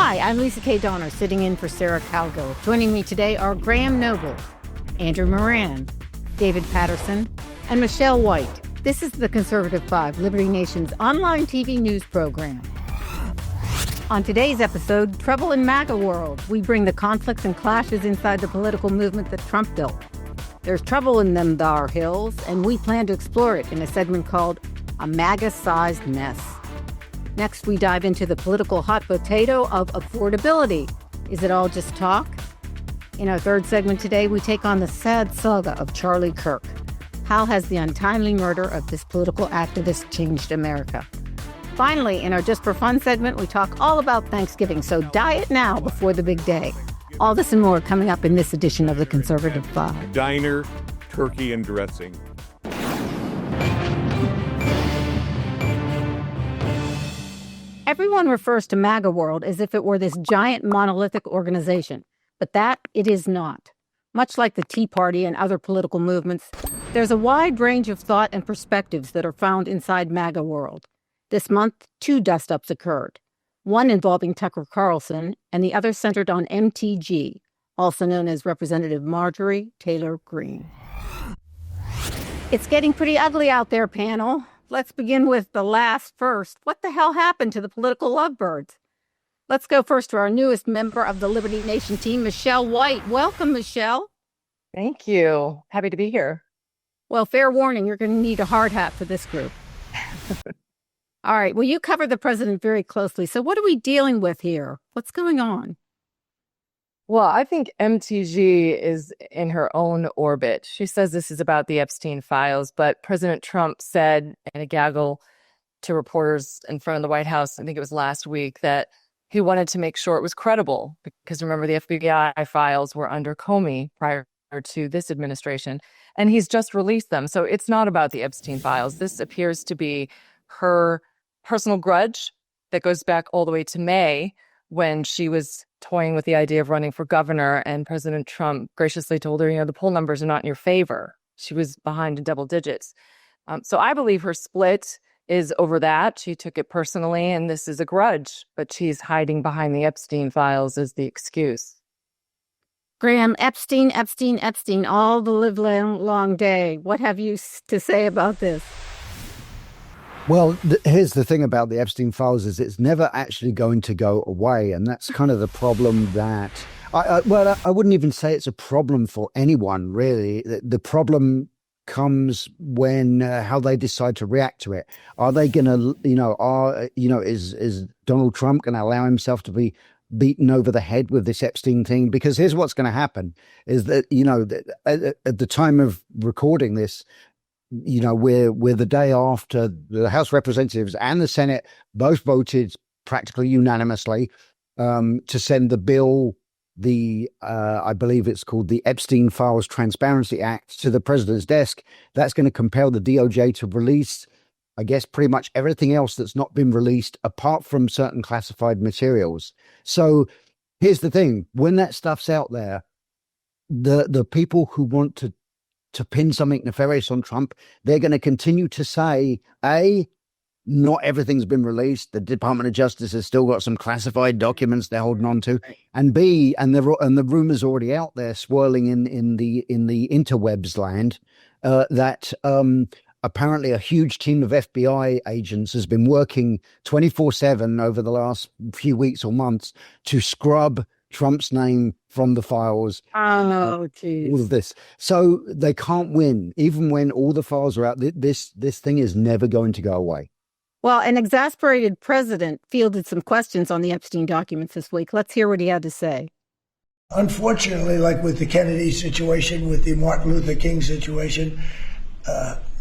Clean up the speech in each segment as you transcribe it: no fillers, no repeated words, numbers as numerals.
Hi, I'm Lisa K. Donner, sitting in for Sarah Calgill. Joining me today are Graham Noble, Andrew Moran, David Patterson, and Michelle White. This is the Conservative 5, Liberty Nation's online TV news program. On today's episode, Trouble in MAGA World, we bring the conflicts and clashes inside the political movement that Trump built. There's trouble in them thar hills, and we plan to explore it in a segment called A MAGA-Sized Mess. Next, we dive into the political hot potato of affordability. Is it all just talk? In our third segment today, we take on the sad saga of Charlie Kirk. How has the untimely murder of this political activist changed America? Finally, in our Just for Fun segment, we talk all about Thanksgiving, so diet now before the big day. All this and more coming up in this edition of the Conservative 5. Diner, turkey, and dressing. Everyone refers to MAGA World as if it were this giant monolithic organization, but that it is not. Much like the Tea Party and other political movements, there's a wide range of thought and perspectives that are found inside MAGA World. This month, 2 dust-ups occurred, one involving Tucker Carlson and the other centered on MTG, also known as Representative Marjorie Taylor Greene. It's getting pretty ugly out there, panel. Let's begin with the last first. What the hell happened to the political lovebirds? Let's go first to our newest member of the Liberty Nation team, Michelle White. Welcome, Michelle. Thank you. Happy to be here. Well, fair warning, you're going to need a hard hat for this group. All right. Well, you cover the president very closely. So what are we dealing with here? What's going on? Well, I think MTG is in her own orbit. She says this is about the Epstein files, but President Trump said in a gaggle to reporters in front of the White House, I think it was last week, that he wanted to make sure it was credible. Because remember, the FBI files were under Comey prior to this administration, and he's just released them. So it's not about the Epstein files. This appears to be her personal grudge that goes back all the way to May, when she was toying with the idea of running for governor, and President Trump graciously told her, the poll numbers are not in your favor. She was behind in double digits. So I believe her split is over that. She took it personally, and this is a grudge, but she's hiding behind the Epstein files as the excuse. Graham, Epstein, all the live long day. What have you to say about this? Well, here's the thing about the Epstein files is it's never actually going to go away. And that's kind of the problem that, I wouldn't even say it's a problem for anyone, really. The problem comes when how they decide to react to it. Are they going to, is Donald Trump going to allow himself to be beaten over the head with this Epstein thing? Because here's what's going to happen is that, at the time of recording this, we're the day after the House Representatives and the Senate both voted practically unanimously to send the bill, I believe it's called the Epstein Files Transparency Act, to the president's desk. That's going to compel the DOJ to release, I guess, pretty much everything else that's not been released apart from certain classified materials. So here's the thing. When that stuff's out there, the people who want to pin something nefarious on Trump, they're going to continue to say, A, not everything's been released. The Department of Justice has still got some classified documents they're holding on to. And B, and the rumors already out there swirling in the interwebs land, that apparently a huge team of FBI agents has been working 24/7 over the last few weeks or months to scrub Trump's name from the files. Oh, geez. All of this. So they can't win. Even when all the files are out, this thing is never going to go away. Well, an exasperated president fielded some questions on the Epstein documents this week. Let's hear what he had to say. Unfortunately, like with the Kennedy situation, with the Martin Luther King situation,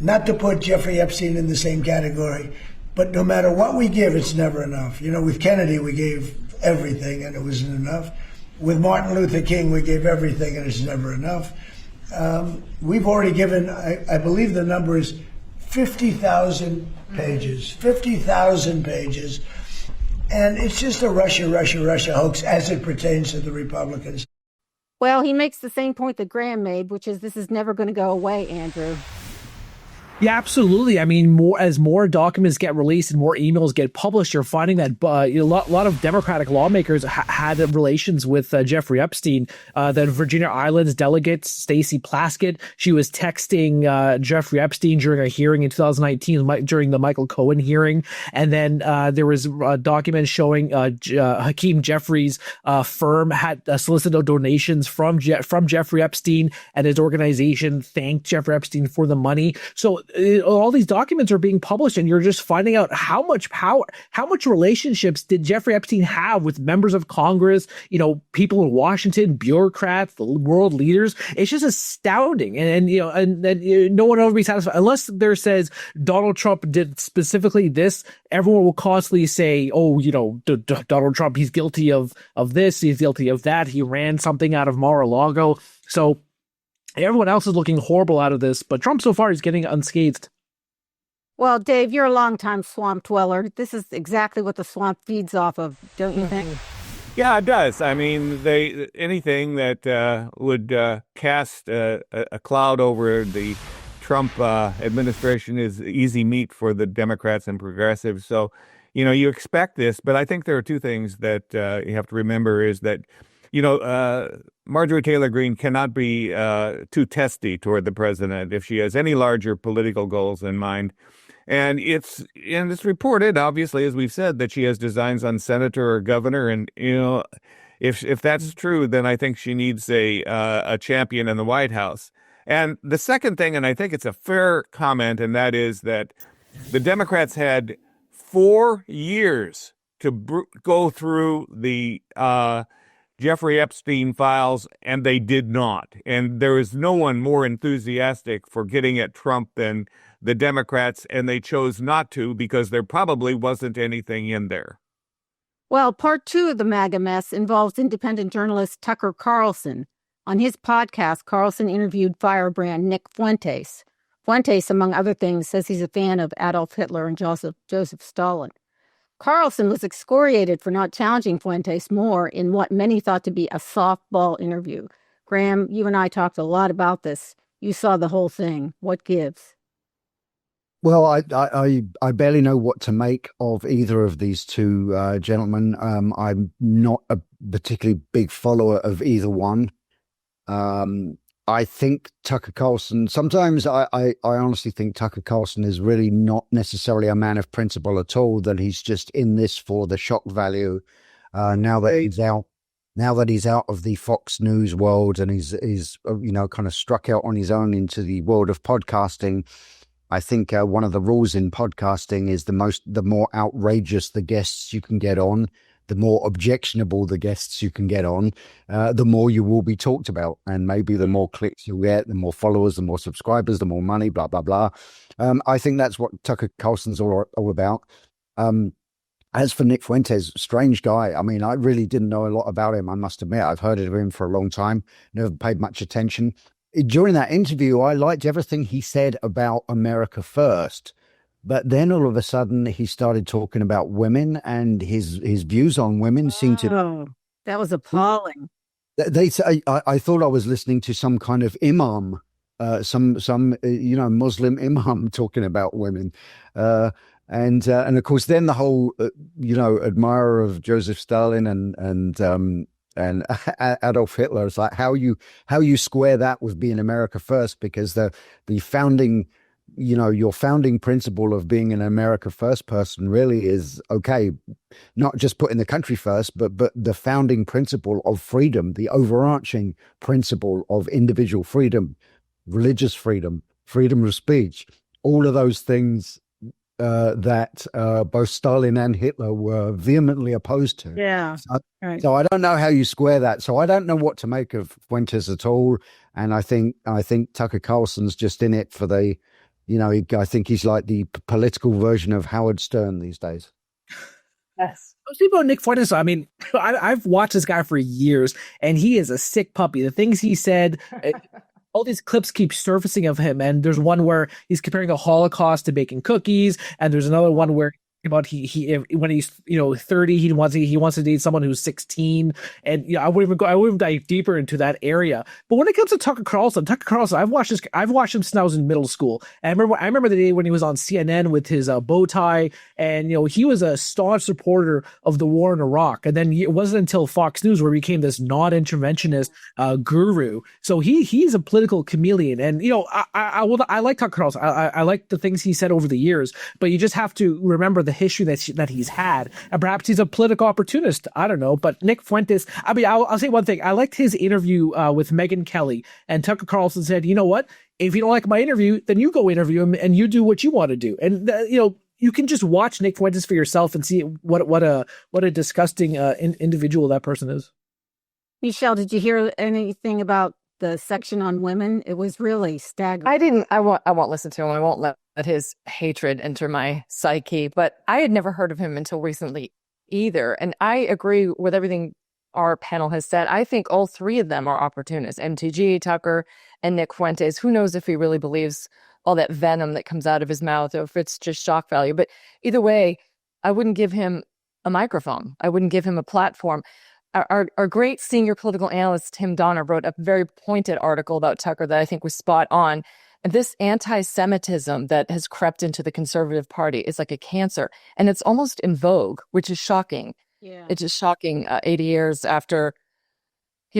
not to put Jeffrey Epstein in the same category, but no matter what we give, it's never enough. With Kennedy, we gave everything and it wasn't enough. With Martin Luther King, we gave everything and it's never enough. We've already given, I believe the number is 50,000 pages, 50,000 pages. And it's just a Russia hoax as it pertains to the Republicans. Well, he makes the same point that Graham made, which is this is never going to go away, Andrew. Yeah, absolutely. I mean, more documents get released and more emails get published, you're finding that a lot of Democratic lawmakers had relations with Jeffrey Epstein. The Virginia Islands delegate Stacey Plaskett, she was texting Jeffrey Epstein during a hearing in 2019 during the Michael Cohen hearing, and then there was documents showing Hakeem Jeffrey's firm had solicited donations from Jeffrey Epstein, and his organization thanked Jeffrey Epstein for the money. So all these documents are being published, and you're just finding out how much power, how much relationships did Jeffrey Epstein have with members of Congress, people in Washington, bureaucrats, the world leaders. It's just astounding. And no one will be satisfied unless there says Donald Trump did specifically this. Everyone will constantly say, oh, Donald Trump, he's guilty of this, he's guilty of that. He ran something out of Mar-a-Lago. So everyone else is looking horrible out of this, but Trump so far is getting unscathed. Well, Dave, you're a longtime swamp dweller. This is exactly what the swamp feeds off of, don't you think? Yeah, it does. I mean, anything that would cast a cloud over the Trump administration is easy meat for the Democrats and progressives. So, you expect this, but I think there are two things that you have to remember is that Marjorie Taylor Greene cannot be too testy toward the president if she has any larger political goals in mind. And it's reported, obviously, as we've said, that she has designs on senator or governor. And, if that's true, then I think she needs a champion in the White House. And the second thing, and I think it's a fair comment, and that is that the Democrats had 4 years to go through the Jeffrey Epstein files, and they did not. And there is no one more enthusiastic for getting at Trump than the Democrats, and they chose not to because there probably wasn't anything in there. Well, part 2 of the MAGA mess involves independent journalist Tucker Carlson. On his podcast, Carlson interviewed firebrand Nick Fuentes. Fuentes, among other things, says he's a fan of Adolf Hitler and Joseph Stalin. Carlson was excoriated for not challenging Fuentes more in what many thought to be a softball interview. Graham, you and I talked a lot about this. You saw the whole thing. What gives? Well, I barely know what to make of either of these two gentlemen. I'm not a particularly big follower of either one. I think Tucker Carlson, sometimes I honestly think Tucker Carlson is really not necessarily a man of principle at all, that he's just in this for the shock value. Now that he's out of the Fox News world and he's kind of struck out on his own into the world of podcasting. I think one of the rules in podcasting is the more outrageous the guests you can get on, the more objectionable the guests you can get on, the more you will be talked about. And maybe the more clicks you'll get, the more followers, the more subscribers, the more money, blah, blah, blah. I think that's what Tucker Carlson's all about. As for Nick Fuentes, strange guy. I mean, I really didn't know a lot about him, I must admit. I've heard of him for a long time, never paid much attention. During that interview, I liked everything he said about America First. But then all of a sudden, he started talking about women, and his views on women seemed to... Oh, that was appalling. They say, I thought I was listening to some kind of imam, some Muslim imam talking about women. And of course, then the whole, admirer of Joseph Stalin and Adolf Hitler. It's like how you square that with being America First, because the founding, your founding principle of being an America First person really is, okay, not just putting the country first, but the founding principle of freedom, the overarching principle of individual freedom, religious freedom, freedom of speech, all of those things that both Stalin and Hitler were vehemently opposed to. Yeah. So I don't know how you square that. So I don't know what to make of Fuentes at all. And I think Tucker Carlson's just in it for the, I think he's like the political version of Howard Stern these days. Yes. Speaking about Nick Fuentes, I mean, I've watched this guy for years, and he is a sick puppy. The things he said, all these clips keep surfacing of him, and there's one where he's comparing the Holocaust to baking cookies, and there's another one where about when he's 30 he wants to date someone who's 16, and I wouldn't even dive deeper into that area. But when it comes to Tucker Carlson, I've watched him since I was in middle school, and I remember the day when he was on CNN with his bow tie, and he was a staunch supporter of the war in Iraq, and then it wasn't until Fox News where he became this non-interventionist guru. So he's a political chameleon, and I like Tucker Carlson. I like the things he said over the years, but you just have to remember the history that he's had, and perhaps he's a political opportunist. I don't know, but Nick Fuentes. I mean, I'll say one thing. I liked his interview with Megyn Kelly, and Tucker Carlson said, "You know what? If you don't like my interview, then you go interview him, and you do what you want to do." And you can just watch Nick Fuentes for yourself and see what a disgusting individual that person is. Michelle, did you hear anything about the section on women? It was really staggering. I didn't. I won't listen to him. I won't let his hatred enter my psyche. But I had never heard of him until recently either. And I agree with everything our panel has said. I think all three of them are opportunists: MTG, Tucker, and Nick Fuentes. Who knows if he really believes all that venom that comes out of his mouth, or if it's just shock value. But either way, I wouldn't give him a microphone. I wouldn't give him a platform. Our great senior political analyst, Tim Donner, wrote a very pointed article about Tucker that I think was spot on. And this anti-Semitism that has crept into the Conservative Party is like a cancer. And it's almost in vogue, which is shocking. Yeah. It's just shocking 80 years after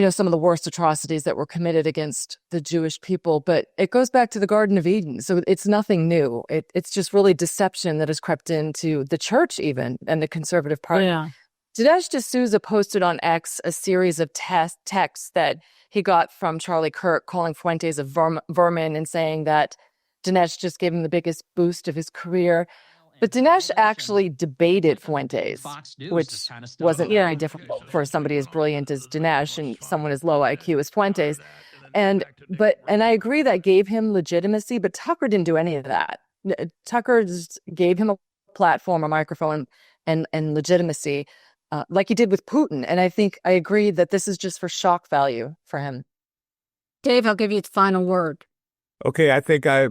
some of the worst atrocities that were committed against the Jewish people. But it goes back to the Garden of Eden. So it's nothing new. It's just really deception that has crept into the church even, and the Conservative Party. Yeah. Dinesh D'Souza posted on X a series of texts that he got from Charlie Kirk, calling Fuentes a vermin and saying that Dinesh just gave him the biggest boost of his career. But Dinesh actually debated Fuentes, which wasn't very difficult for somebody as brilliant as Dinesh and someone as low IQ as Fuentes. And I agree that gave him legitimacy, but Tucker didn't do any of that. Tucker just gave him a platform, a microphone, and legitimacy, like he did with Putin. And I think I agree that this is just for shock value for him. Dave, I'll give you the final word. Okay, I think I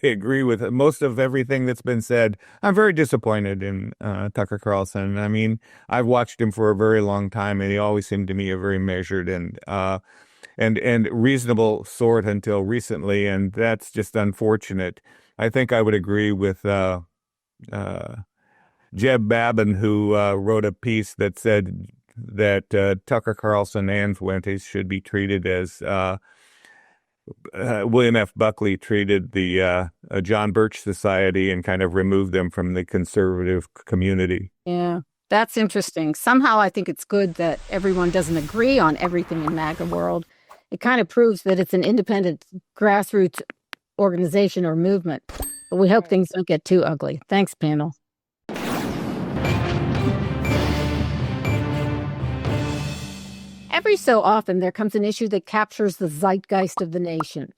agree with most of everything that's been said. I'm very disappointed in Tucker Carlson. I mean, I've watched him for a very long time, and he always seemed to me a very measured and reasonable sort until recently, and that's just unfortunate. I think I would agree with Jeb Babin, who wrote a piece that said that Tucker Carlson and Fuentes should be treated as William F. Buckley treated the John Birch Society, and kind of removed them from the conservative community. Yeah, that's interesting. Somehow I think it's good that everyone doesn't agree on everything in MAGA World. It kind of proves that it's an independent grassroots organization or movement. But we hope things don't get too ugly. Thanks, panel. Every so often, there comes an issue that captures the zeitgeist of the nation.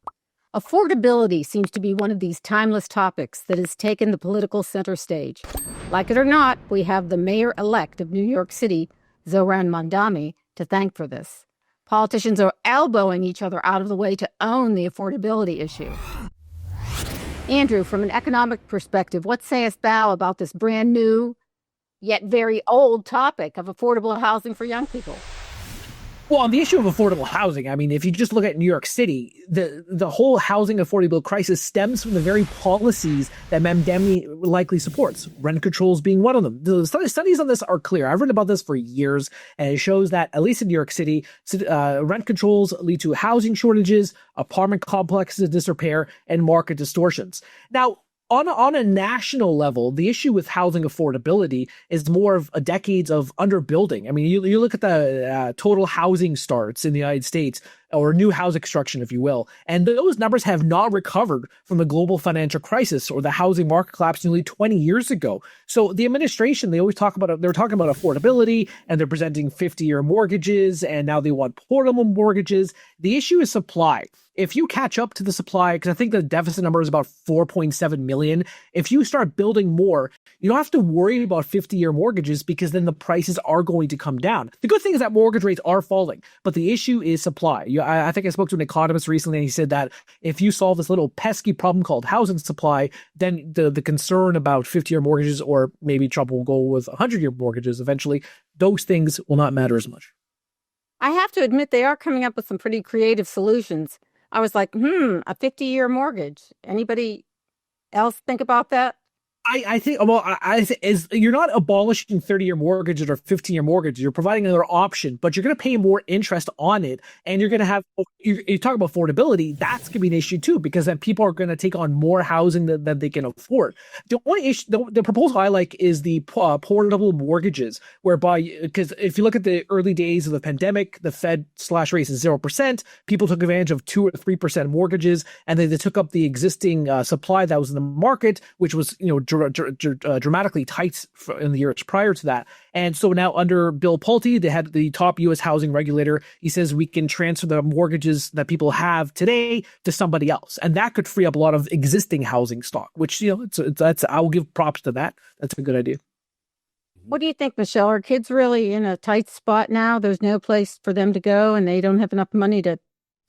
Affordability seems to be one of these timeless topics that has taken the political center stage. Like it or not, we have the mayor-elect of New York City, Zohran Mamdani, to thank for this. Politicians are elbowing each other out of the way to own the affordability issue. Andrew, from an economic perspective, what sayest thou about this brand new, yet very old topic of affordable housing for young people? Well, on the issue of affordable housing, I mean, if you just look at New York City, the whole housing affordability crisis stems from the very policies that Mamdani likely supports, rent controls being one of them. The studies on this are clear. I've written about this for years, and it shows that, at least in New York City, rent controls lead to housing shortages, apartment complexes in disrepair, and market distortions. Now, on a national level, the issue with housing affordability is more of a decades of underbuilding. I mean, you look at the total housing starts in the United States, or new housing construction, if you will, and those numbers have not recovered from the global financial crisis or the housing market collapse nearly 20 years ago. So the administration, they're talking about affordability, and they're presenting 50-year mortgages, and now they want portable mortgages. The issue is supply. If you catch up to the supply, because I think the deficit number is about 4.7 million, if you start building more, you don't have to worry about 50-year mortgages, because then the prices are going to come down. The good thing is that mortgage rates are falling, but the issue is supply. You I think I spoke to an economist recently, and he said that if you solve this little pesky problem called housing supply, then the concern about 50-year mortgages, or maybe Trump will go with 100-year mortgages eventually, those things will not matter as much. I have to admit, they are coming up with some pretty creative solutions. I was like, a 50-year mortgage. Anybody else think about that? I think, well, is you're not abolishing 30-year mortgages or 15-year mortgages. You're providing another option, but you're going to pay more interest on it. And you're going to have, you talk about affordability, that's going to be an issue too, because then people are going to take on more housing than they can afford. The only issue, the proposal I like is the portable mortgages, whereby, because if you look at the early days of the pandemic, the Fed slash rates is 0%. People took advantage of 2 or 3% mortgages, and then they took up the existing supply that was in the market, which was, dramatically tight in the years prior to that. And so now under Bill Pulte, they had the top U.S. housing regulator. He says we can transfer the mortgages that people have today to somebody else. And that could free up a lot of existing housing stock, which, that's I will give props to that. That's a good idea. What do you think, Michelle? Are kids really in a tight spot now? There's no place for them to go, and they don't have enough money to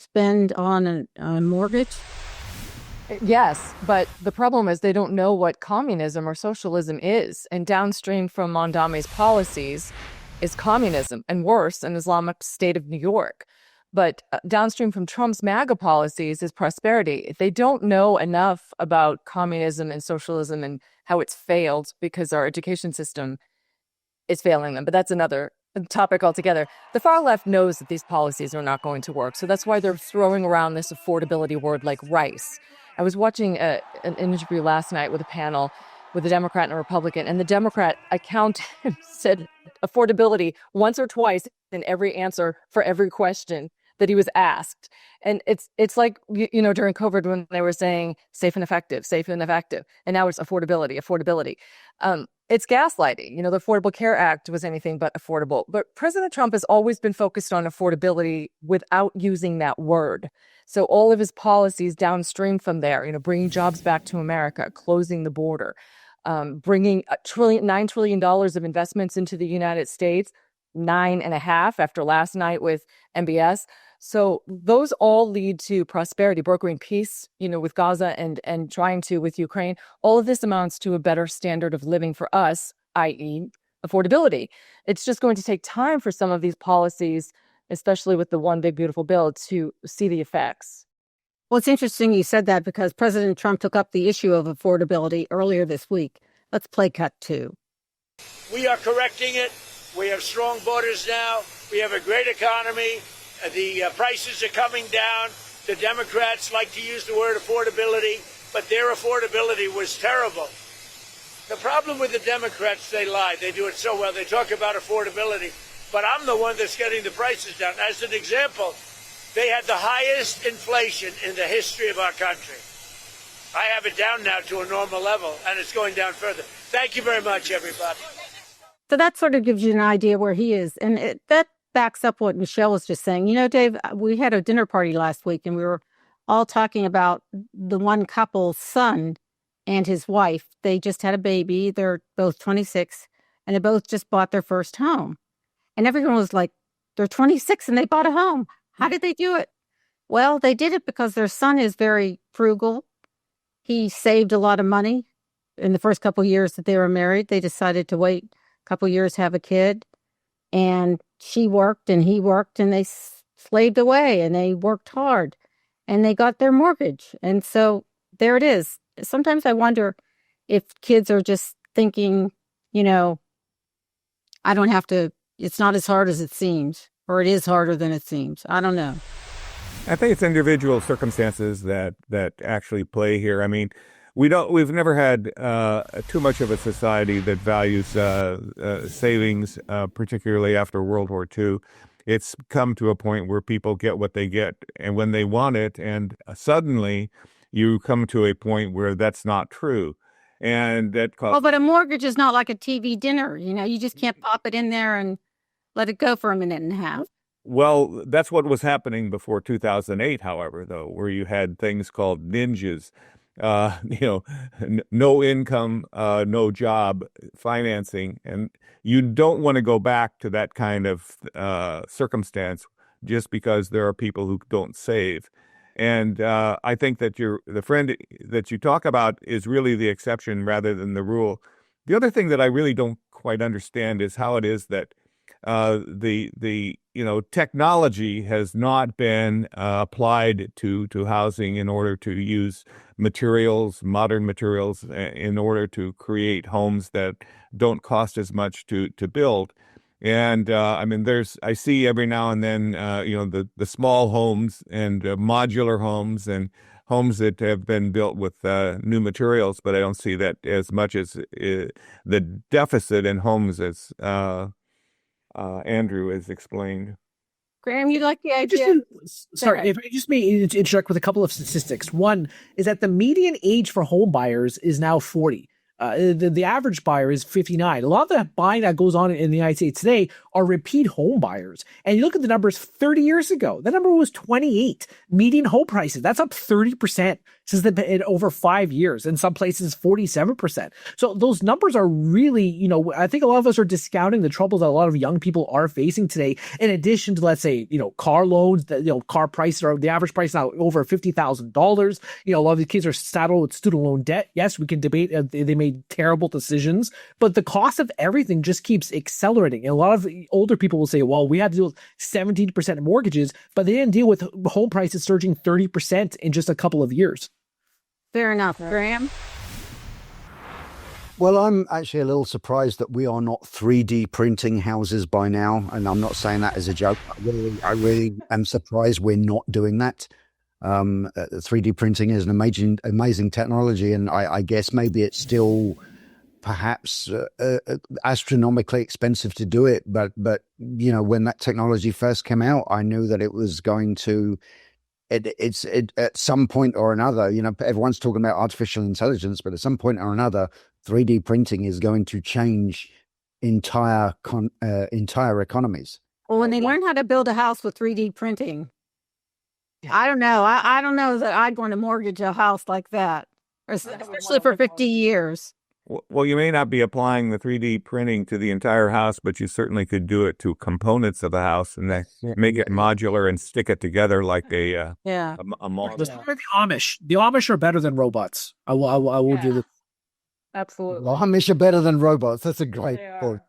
spend on a mortgage? Yes, but the problem is they don't know what communism or socialism is. And downstream from Mondami's policies is communism, and worse, an Islamic State of New York. But downstream from Trump's MAGA policies is prosperity. If they don't know enough about communism and socialism and how it's failed because our education system is failing them. But that's another topic altogether. The far left knows that these policies are not going to work. So that's why they're throwing around this affordability word like rice. I was watching an interview last night with a panel with a Democrat and a Republican, and the Democrat, I counted, said affordability once or twice in every answer for every question that he was asked. And it's like, during COVID when they were saying safe and effective, and now it's affordability. It's gaslighting. The Affordable Care Act was anything but affordable. But President Trump has always been focused on affordability without using that word. So all of his policies downstream from there, bringing jobs back to America, closing the border, bringing $9 trillion of investments into the United States, 9.5 after last night with MBS. So those all lead to prosperity, brokering peace, with Gaza and trying to with Ukraine. All of this amounts to a better standard of living for us, i.e. affordability. It's just going to take time for some of these policies, especially with the one big beautiful bill, to see the effects. Well, it's interesting you said that because President Trump took up the issue of affordability earlier this week. Let's play cut 2. We are correcting it. We have strong borders now. We have a great economy. The prices are coming down. The Democrats like to use the word affordability, but their affordability was terrible. The problem with the Democrats, they lie. They do it so well. They talk about affordability, but I'm the one that's getting the prices down. As an example, they had the highest inflation in the history of our country. I have it down now to a normal level, and it's going down further. Thank you very much, everybody. So that sort of gives you an idea where he is. And that backs up what Michelle was just saying. Dave, we had a dinner party last week, and we were all talking about the one couple's son and his wife. They just had a baby. They're both 26, and they both just bought their first home. And everyone was like, they're 26 and they bought a home. How did they do it? Well, they did it because their son is very frugal. He saved a lot of money. In the first couple of years that they were married, they decided to wait a couple of years, have a kid. And she worked and he worked, and they slaved away and they worked hard and they got their mortgage. And so there it is. Sometimes I wonder if kids are just thinking, I don't have to, it's not as hard as it seems, or it is harder than it seems. I don't know. I think it's individual circumstances that actually play here. I mean, we've never had too much of a society that values savings, particularly after World War II. It's come to a point where people get what they get and when they want it, and suddenly you come to a point where that's not true. And that well, but a mortgage is not like a TV dinner. You just can't pop it in there and let it go for a minute and a half. Well, that's what was happening before 2008, however, though, where you had things called ninjas, no income, no job financing. And you don't want to go back to that kind of circumstance just because there are people who don't save. And I think that the friend that you talk about is really the exception rather than the rule. The other thing that I really don't quite understand is how it is that the technology has not been applied to housing in order to use modern materials, in order to create homes that don't cost as much to build. And I mean, I see every now and then, the small homes and modular homes and homes that have been built with new materials, but I don't see that as much as the deficit in homes as Andrew has explained. Graham, you like the idea? Sorry, if I just may interject with a couple of statistics. One is that the median age for home buyers is now 40. The average buyer is 59. A lot of the buying that goes on in the United States today are repeat home buyers. And you look at the numbers 30 years ago, the number was 28. Median home prices, that's up 30% since in over 5 years. In some places, 47%. So those numbers are really, I think a lot of us are discounting the troubles that a lot of young people are facing today. In addition to, let's say, car loans, car prices are the average price now over $50,000. A lot of these kids are saddled with student loan debt. Yes, we can debate they made terrible decisions, but the cost of everything just keeps accelerating. And a lot of older people will say, well, we had to deal with 17% mortgages, but they didn't deal with home prices surging 30% in just a couple of years. Fair enough. Graham? Well, I'm actually a little surprised that we are not 3D printing houses by now. And I'm not saying that as a joke. I really am surprised we're not doing that. 3D printing is an amazing technology, and I guess maybe it's still perhaps astronomically expensive to do it. But when that technology first came out, I knew that it was going to. It's at some point or another. Everyone's talking about artificial intelligence, but at some point or another, 3D printing is going to change entire economies. Well, when they learn how to build a house with 3D printing. I don't know. I don't know that I'd want to mortgage a house like that, especially for 50 years. Well, you may not be applying the 3D printing to the entire house, but you certainly could do it to components of the house and then make it modular and stick it together like a model. The Amish. The Amish are better than robots. I will do this. Absolutely. The Amish are better than robots. That's a great point.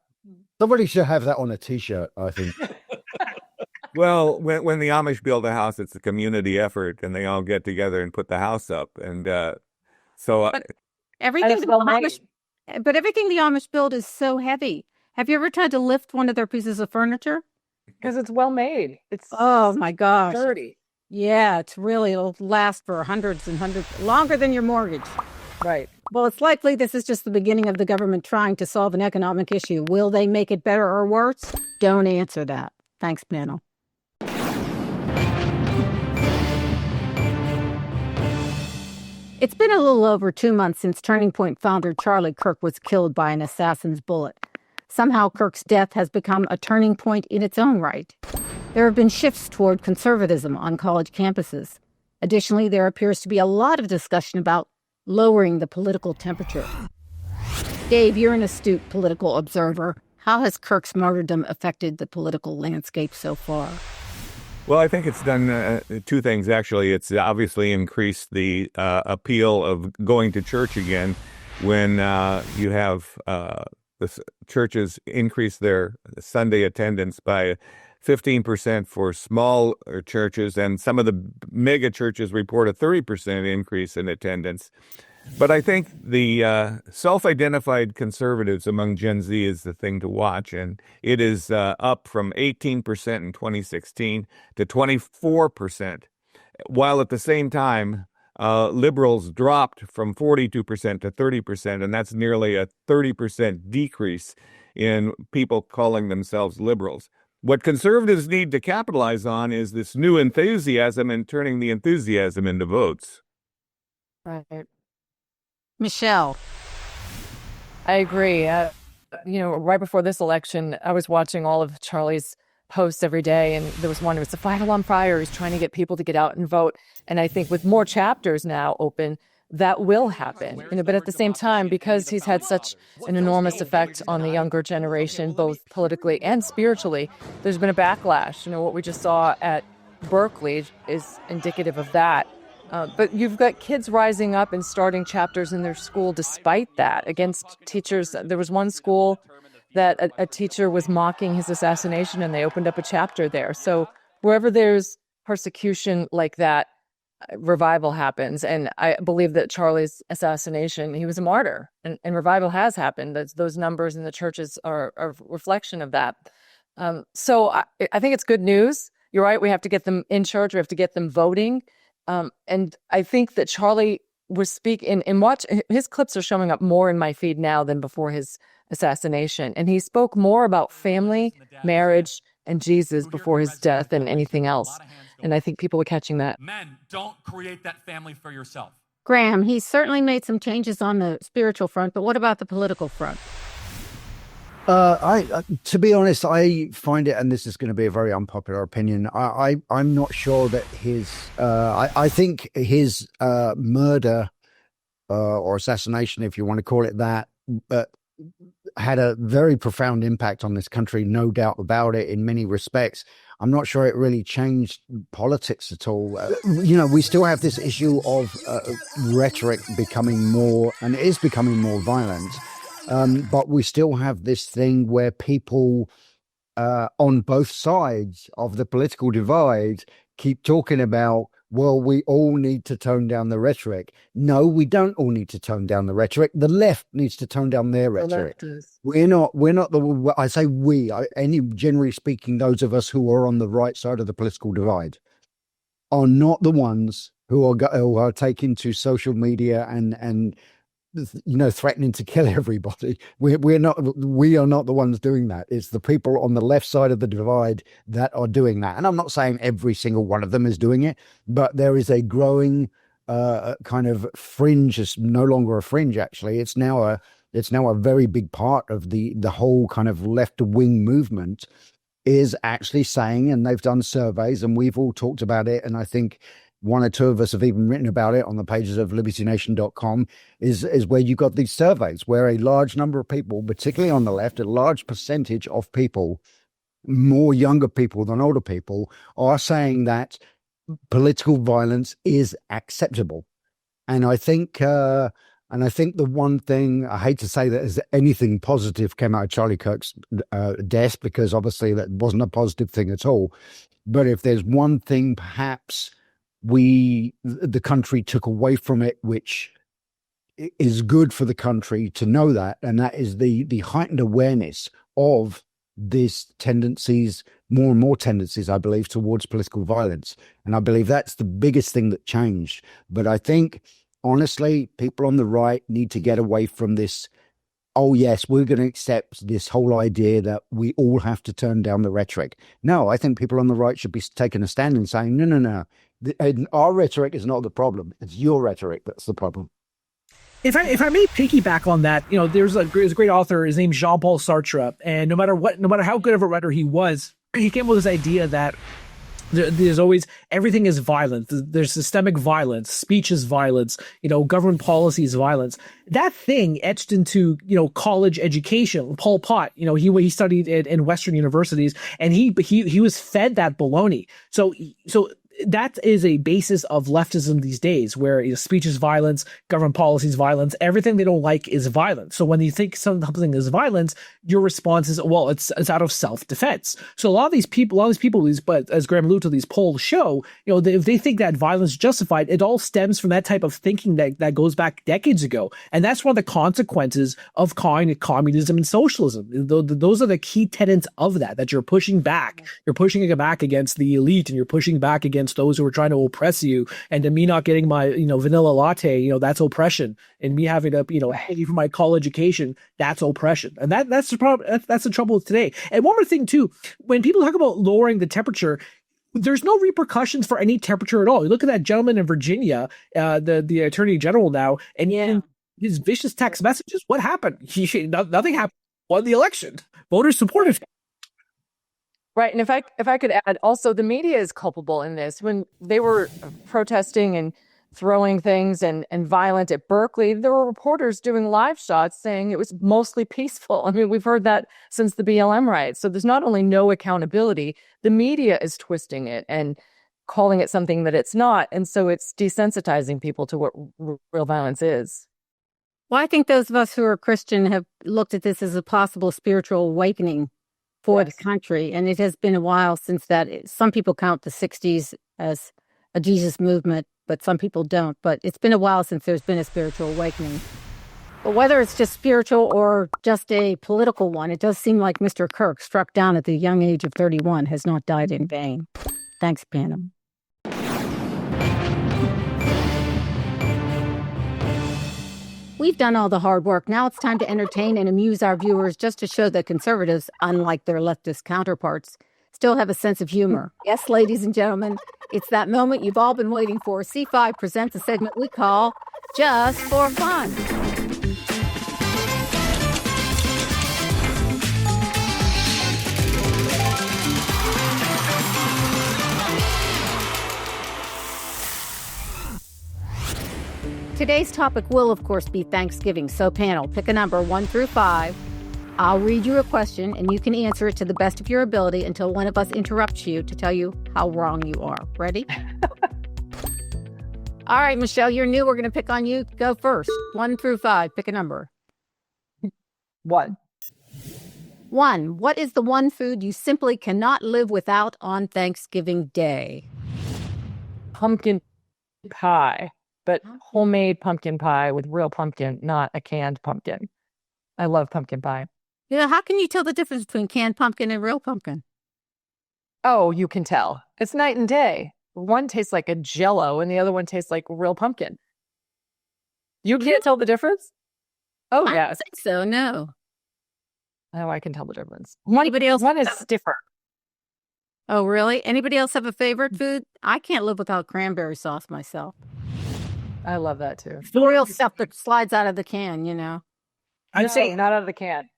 Somebody should have that on a T-shirt, I think. Well, when the Amish build a house, it's a community effort, and they all get together and put the house up. And but everything the Amish build is so heavy. Have you ever tried to lift one of their pieces of furniture? Because it's well made. It's oh my gosh, sturdy. Yeah, it'll last for hundreds and hundreds, longer than your mortgage. Right. Well, it's likely this is just the beginning of the government trying to solve an economic issue. Will they make it better or worse? Don't answer that. Thanks, panel. It's been a little over 2 months since Turning Point founder Charlie Kirk was killed by an assassin's bullet. Somehow Kirk's death has become a turning point in its own right. There have been shifts toward conservatism on college campuses. Additionally, there appears to be a lot of discussion about lowering the political temperature. Dave, you're an astute political observer. How has Kirk's martyrdom affected the political landscape so far? Well, I think it's done two things, actually. It's obviously increased the appeal of going to church again when you have the churches increase their Sunday attendance by 15% for small churches, and some of the mega churches report a 30% increase in attendance. But I think the self-identified conservatives among Gen Z is the thing to watch, and it is up from 18% in 2016 to 24%, while at the same time, liberals dropped from 42% to 30%, and that's nearly a 30% decrease in people calling themselves liberals. What conservatives need to capitalize on is this new enthusiasm and turning the enthusiasm into votes. Right. Michelle. I agree. Right before this election, I was watching all of Charlie's posts every day, and there was one, it was the Fight Alarm Fire. He's trying to get people to get out and vote. And I think with more chapters now open, that will happen. But at the same time, because he's had such an enormous effect on the younger generation, both politically and spiritually, there's been a backlash. What we just saw at Berkeley is indicative of that. But you've got kids rising up and starting chapters in their school despite that, against teachers. There was one school that a teacher was mocking his assassination, and they opened up a chapter there. So wherever there's persecution like that, revival happens. And I believe that Charlie's assassination, he was a martyr, and revival has happened. Those numbers in the churches are a reflection of that. So I think it's good news. You're right. We have to get them in church. We have to get them voting. And I think that Charlie was speaking and watch his clips are showing up more in my feed now than before his assassination. And he spoke more about family, marriage, and Jesus before his death than anything else. And I think people are catching that. Men, don't create that family for yourself. Graham, he's certainly made some changes on the spiritual front, but what about the political front? To be honest, I find it, and this is going to be a very unpopular opinion, I'm not sure that I think his murder or assassination, if you want to call it that, had a very profound impact on this country, no doubt about it, in many respects. I'm not sure it really changed politics at all. We still have this issue of rhetoric becoming more, and it is becoming more violent. But we still have this thing where people on both sides of the political divide keep talking about, well, we all need to tone down the rhetoric. No, we don't all need to tone down the rhetoric. The left needs to tone down their rhetoric. We're not I say we, generally speaking, those of us who are on the right side of the political divide are not the ones who are taking to social media and threatening to kill everybody. We are not the ones doing that. It's the people on the left side of the divide that are doing that. And I'm not saying every single one of them is doing it, but there is a growing kind of fringe. It's no longer a fringe, actually. It's now a very big part of the whole kind of left-wing movement is actually saying, and they've done surveys, and we've all talked about it, and I think one or two of us have even written about it on the pages of libertynation.com, is where you got these surveys where a large number of people, particularly on the left, a large percentage of people, more younger people than older people, are saying that political violence is acceptable. And I think the one thing, I hate to say that is anything positive came out of Charlie Kirk's death, because obviously that wasn't a positive thing at all. But if there's one thing perhaps the country took away from it, which is good for the country to know that, and that is the heightened awareness of these tendencies, more and more tendencies, I believe, towards political violence. And I believe that's the biggest thing that changed. But I think, honestly, people on the right need to get away from this, oh, yes, we're going to accept this whole idea that we all have to turn down the rhetoric. No, I think people on the right should be taking a stand and saying, no. Our rhetoric is not the problem. It's your rhetoric that's the problem. If I may piggyback on that, there's a great author. His name's Jean-Paul Sartre, and no matter how good of a writer he was, he came with this idea that there's always, everything is violent. There's systemic violence, speech is violence, government policy is violence. That thing etched into, college education. Pol Pot, he studied in Western universities, and he was fed that baloney. So that is a basis of leftism these days, where speech is violence, government policy is violence, everything they don't like is violence. So when you think something is violence, your response is, well, it's out of self-defense. So a lot of these people, but as Graham alluded to, these polls show, if they think that violence is justified, it all stems from that type of thinking that goes back decades ago. And that's one of the consequences of calling it communism and socialism. Those are the key tenets of that you're pushing back. You're pushing it back against the elite, and you're pushing back against those who are trying to oppress you. And to me not getting my, vanilla latte, that's oppression. And me having to, pay for my college education, that's oppression. And that's the problem. That's the trouble today. And one more thing too, when people talk about lowering the temperature, there's no repercussions for any temperature at all. You look at that gentleman in Virginia, the attorney general now, and his vicious text messages. What happened? Nothing happened. Won the election. Voters supported him. Right. And if I could add, also, the media is culpable in this. When they were protesting and throwing things and violent at Berkeley, there were reporters doing live shots saying it was mostly peaceful. I mean, we've heard that since the BLM riots. So there's not only no accountability, the media is twisting it and calling it something that it's not. And so it's desensitizing people to what real violence is. Well, I think those of us who are Christian have looked at this as a possible spiritual awakening for the country. And it has been a while since that. Some people count the 60s as a Jesus movement, but some people don't. But it's been a while since there's been a spiritual awakening. But whether it's just spiritual or just a political one, it does seem like Mr. Kirk, struck down at the young age of 31, has not died in vain. Thanks, Phantom. We've done all the hard work. Now it's time to entertain and amuse our viewers, just to show that conservatives, unlike their leftist counterparts, still have a sense of humor. Yes, ladies and gentlemen, it's that moment you've all been waiting for. C5 presents a segment we call Just for Fun. Today's topic will, of course, be Thanksgiving. So, panel, pick a number 1 through 5. I'll read you a question, and you can answer it to the best of your ability until one of us interrupts you to tell you how wrong you are. Ready? All right, Michelle, you're new. We're going to pick on you. Go first. 1 through 5. Pick a number. 1. 1. What is the one food you simply cannot live without on Thanksgiving Day? Pumpkin pie, but homemade pumpkin pie with real pumpkin, not a canned pumpkin. I love pumpkin pie. Yeah, how can you tell the difference between canned pumpkin and real pumpkin? Oh, you can tell. It's night and day. One tastes like a Jell-O and the other one tastes like real pumpkin. You can't tell the difference? Oh, I yeah. don't think so, no. Oh, I can tell the difference. Anybody else? One is different. Oh, really? Anybody else have a favorite food? I can't live without cranberry sauce myself. I love that too. The real stuff that slides out of the can, you know. I'd say not out of the can.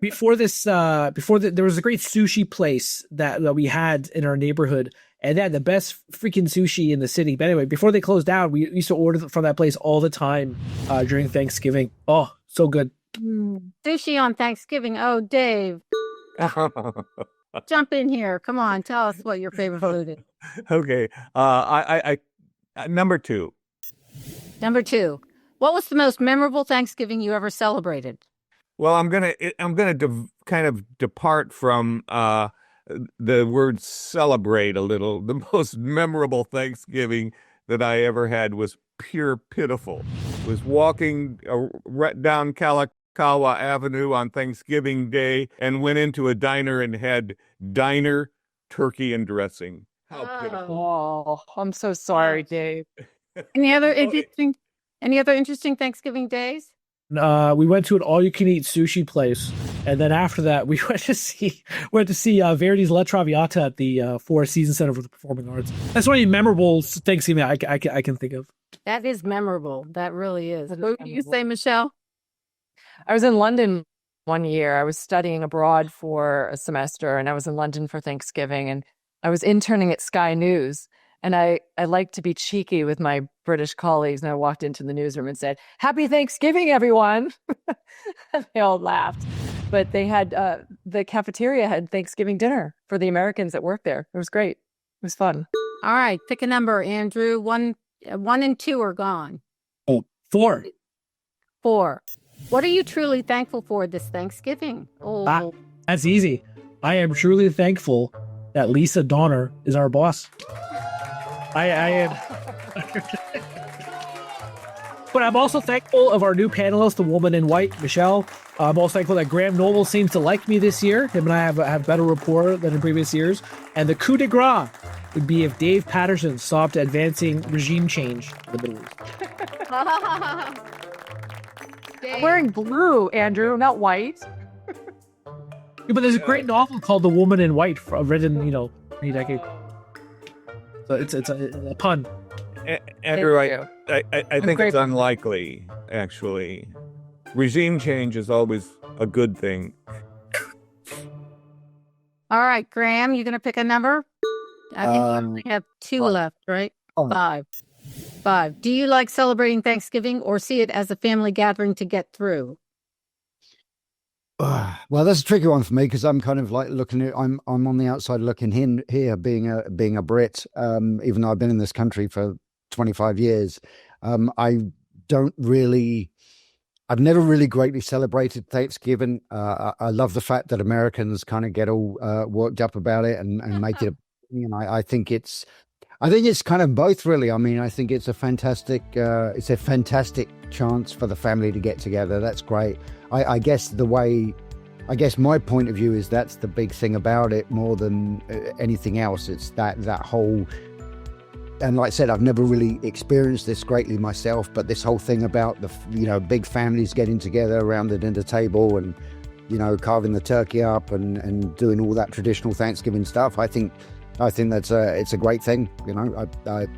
there was a great sushi place that we had in our neighborhood, and they had the best freaking sushi in the city. But anyway, before they closed down, we used to order from that place all the time during Thanksgiving. Oh, so good. Sushi on Thanksgiving. Oh, Dave. Jump in here. Come on, tell us what your favorite food is. Okay. I number 2. Number 2. What was the most memorable Thanksgiving you ever celebrated? Well, I'm gonna kind of depart from the word celebrate a little. The most memorable Thanksgiving that I ever had was pure pitiful. Was walking down Kalakaua Avenue on Thanksgiving Day and went into a diner and had diner turkey and dressing. How pitiful! Oh, I'm so sorry, Dave. Any other interesting Thanksgiving days? We went to an all-you-can-eat sushi place, and then after that, we went to see Verdi's La Traviata at the Four Seasons Center for the Performing Arts. That's one of the memorable Thanksgiving I can think of. That is memorable. That really is. What do you say, Michelle? I was in London one year. I was studying abroad for a semester, and I was in London for Thanksgiving, and I was interning at Sky News. And I like to be cheeky with my British colleagues. And I walked into the newsroom and said, "Happy Thanksgiving, everyone." They all laughed. But they had, the cafeteria had Thanksgiving dinner for the Americans that worked there. It was great. It was fun. All right. Pick a number, Andrew. 1 and 2 are gone. Oh, 4. 4. What are you truly thankful for this Thanksgiving? Oh, That's easy. I am truly thankful that Lisa Donner is our boss. I am. But I'm also thankful of our new panelist, the woman in white, Michelle. I'm also thankful that Graham Noble seems to like me this year. Him and I have better rapport than in previous years. And the coup de grace would be if Dave Patterson stopped advancing regime change in the Middle East. I'm wearing blue, Andrew, not white. Yeah, but there's a great novel called The Woman in White, written, 3 decades. So it's a pun. Andrew, I think it's unlikely, actually. Regime change is always a good thing. All right, Graham, you going to pick a number? I think you only have 2 left, right? 5. 5. Do you like celebrating Thanksgiving or see it as a family gathering to get through? Well, that's a tricky one for me because I'm kind of like looking at I'm on the outside looking in here, being a Brit. Even though I've been in this country for 25 years, I don't really. I've never really greatly celebrated Thanksgiving. I love the fact that Americans kind of get all worked up about it and make it. I think it's kind of both, really. I mean, I think it's a fantastic chance for the family to get together. That's great. I guess my point of view is that's the big thing about it more than anything else. It's that whole, and like I said, I've never really experienced this greatly myself, but this whole thing about the, big families getting together around the dinner table and, carving the turkey up and doing all that traditional Thanksgiving stuff. I think that's it's a great thing,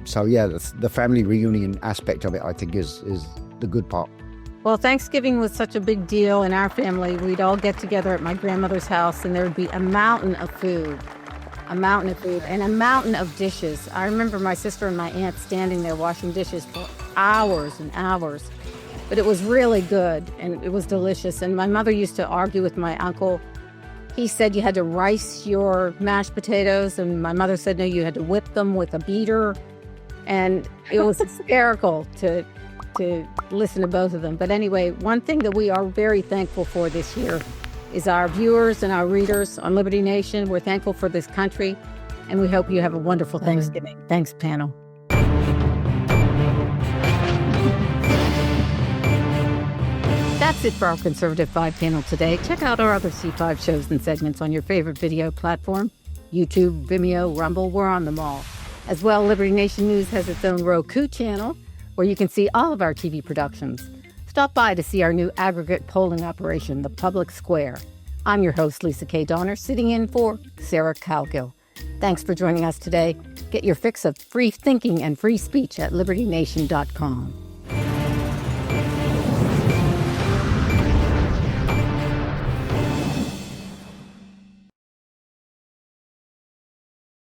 so yeah, the family reunion aspect of it, I think is the good part. Well, Thanksgiving was such a big deal in our family. We'd all get together at my grandmother's house, and there would be a mountain of food, and a mountain of dishes. I remember my sister and my aunt standing there washing dishes for hours and hours. But it was really good, and it was delicious. And my mother used to argue with my uncle. He said you had to rice your mashed potatoes, and my mother said, no, you had to whip them with a beater. And it was hysterical to listen to both of them. But anyway, one thing that we are very thankful for this year is our viewers and our readers on Liberty Nation. We're thankful for this country, and we hope you have a wonderful Thanksgiving. Thanks, panel. That's it for our Conservative 5 panel today. Check out our other C5 shows and segments on your favorite video platform. YouTube, Vimeo, Rumble, we're on them all. As well, Liberty Nation News has its own Roku channel where you can see all of our TV productions. Stop by to see our new aggregate polling operation, The Public Square. I'm your host, Lisa K. Donner, sitting in for Sarah Calgill. Thanks for joining us today. Get your fix of free thinking and free speech at libertynation.com.